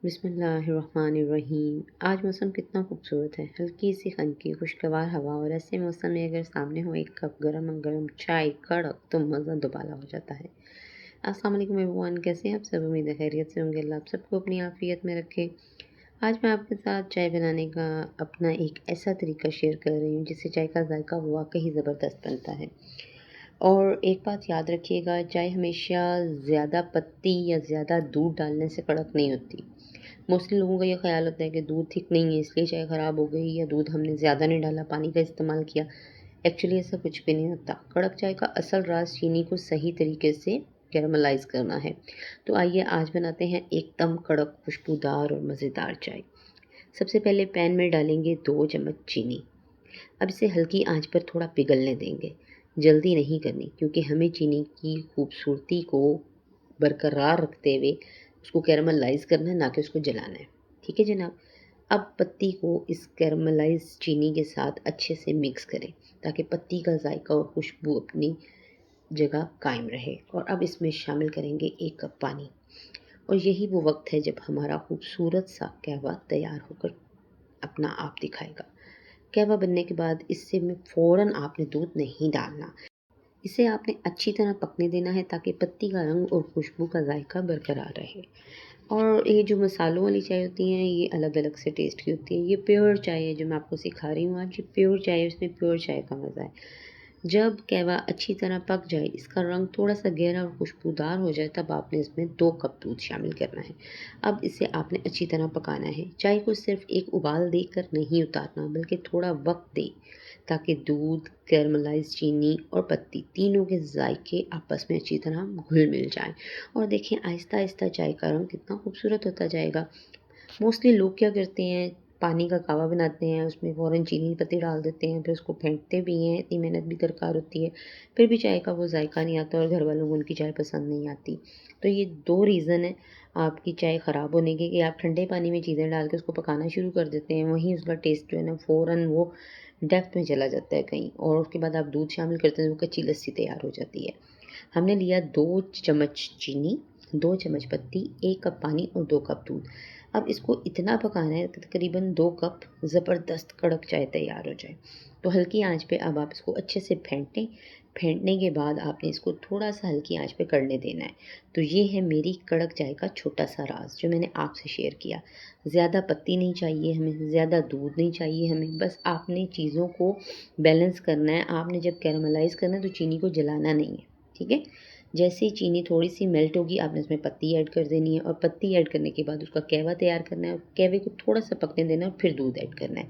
बिस्मिल्लाहिर्रहमानिर्रहीम। आज मौसम कितना खूबसूरत है। हल्की सी खनकी खुशगवार हवा और ऐसे मौसम में अगर सामने हो एक कप गरम गरम चाय कड़क तो मज़ा दुबाला हो जाता है। अस्सलाम वालेकुम एवरीवन, कैसे हैं आप सब? उम्मीद है खैरियत से होंगे। अल्लाह आप सबको अपनी आफियत में रखे। आज मैं आपके साथ चाय बनाने का अपना एक ऐसा तरीका शेयर कर रही हूँ जिससे चाय का जायका वाकई ज़बरदस्त बनता है। और एक बात याद रखिएगा, चाय हमेशा ज़्यादा पत्ती या ज़्यादा दूध डालने से कड़क नहीं होती। मोस्टली लोगों का ये ख़्याल होता है कि दूध ठीक नहीं है इसलिए चाय ख़राब हो गई, या दूध हमने ज़्यादा नहीं डाला, पानी का इस्तेमाल किया। एक्चुअली ऐसा कुछ भी नहीं होता। कड़क चाय का असल राज चीनी को सही तरीके से कैरामलाइज़ करना है। तो आइए आज बनाते हैं एकदम कड़क खुशबूदार और मज़ेदार चाय। सबसे पहले पैन में डालेंगे 2 चम्मच चीनी। अब इसे हल्की आंच पर थोड़ा पिघलने देंगे। जल्दी नहीं करनी क्योंकि हमें चीनी की खूबसूरती को बरकरार रखते हुए उसको कैरामलाइज़ करना है, ना कि उसको जलाना है। ठीक है जनाब। अब पत्ती को इस कैरामलाइज़ चीनी के साथ अच्छे से मिक्स करें ताकि पत्ती का जायका और खुशबू अपनी जगह कायम रहे। और अब इसमें शामिल करेंगे 1 कप पानी। और यही वो वक्त है जब हमारा खूबसूरत सा कहवा तैयार होकर अपना आप दिखाएगा। कहवा बनने के बाद इससे में फ़ौरन आपने दूध नहीं डालना। इसे आपने अच्छी तरह पकने देना है ताकि पत्ती का रंग और खुशबू का जायका बरकरार रहे। और ये जो मसालों वाली चाय होती हैं ये अलग अलग से टेस्ट की होती है। ये प्योर चाय है जो मैं आपको सिखा रही हूँ आज। ये प्योर चाय है, इसमें प्योर चाय का मज़ा है। जब कहवा अच्छी तरह पक जाए, इसका रंग थोड़ा सा गहरा और खुशबूदार हो जाए, तब आपने इसमें 2 कप दूध शामिल करना है। अब इसे आपने अच्छी तरह पकाना है। चाय को सिर्फ एक उबाल देकर नहीं उतारना बल्कि थोड़ा वक्त दे ताकि दूध, कैरमलाइज़ चीनी और पत्ती तीनों के जायके आपस में अच्छी तरह घुल मिल जाएं। और देखें आहिस्ता आहिस्ता चाय का रंग कितना खूबसूरत होता जाएगा। मोस्टली लोग क्या करते हैं, पानी का कावा बनाते हैं, उसमें फ़ौरन चीनी पत्ती डाल देते हैं, फिर उसको फेंटते भी हैं, इतनी मेहनत भी दरकार होती है, फिर भी चाय का वो जायका नहीं आता और घर वालों को उनकी चाय पसंद नहीं आती। तो ये 2 रीज़न है आपकी चाय ख़राब होने के कि आप ठंडे पानी में चीज़ें डाल के उसको पकाना शुरू कर देते हैं, वहीं उसका टेस्ट जो है ना फ़ौरन वो डेप्थ में चला जाता है कहीं, और उसके बाद आप दूध शामिल करते हैं तो वो कच्ची लस्सी तैयार हो जाती है। हमने लिया 2 चम्मच चीनी, 2 चम्मच पत्ती, 1 कप पानी और 2 कप दूध। अब इसको इतना पकाना है कि तकरीबन 2 कप ज़बरदस्त कड़क चाय तैयार हो जाए। तो हल्की आंच पे अब आप इसको अच्छे से फेंटें। फेंटने के बाद आपने इसको थोड़ा-सा हल्की आंच पे करने देना है। तो ये है मेरी कड़क चाय का छोटा-सा राज़ जो मैंने आपसे शेयर किया। ज़्यादा पत्ती नहीं चाहिए हमें, ज़्यादा दूध नहीं चाहिए हमें, बस आपने चीज़ों को बैलेंस करना है। आपने जब कैरामलाइज़ करना है तो चीनी को जलाना नहीं है, ठीक है? जैसे ही चीनी थोड़ी-सी मेल्ट होगी, आपने उसमें पत्ती ऐड कर देनी है और पत्ती ऐड करने के बाद उसका कहवा तैयार करना है और कहवे को थोड़ा-सा पकने देना है और फिर दूध ऐड करना है।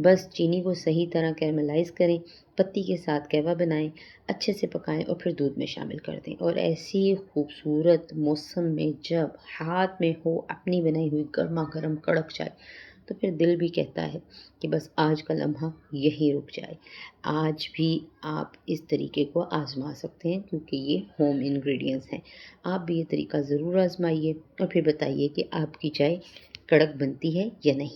बस चीनी को सही तरह कैरामलाइज़ करें, पत्ती के साथ कहवा बनाएँ, अच्छे से पकाएँ और फिर दूध में शामिल कर दें। और ऐसी खूबसूरत मौसम में जब हाथ में हो अपनी बनाई हुई गरमा-गरम कड़क चाय, तो फिर दिल भी कहता है कि बस आज का लम्हा यहीं रुक जाए। आज भी आप इस तरीके को आज़मा सकते हैं क्योंकि ये होम इंग्रेडिएंट्स हैं। आप भी ये तरीका ज़रूर आज़माइए और फिर बताइए कि आपकी चाय कड़क बनती है या नहीं।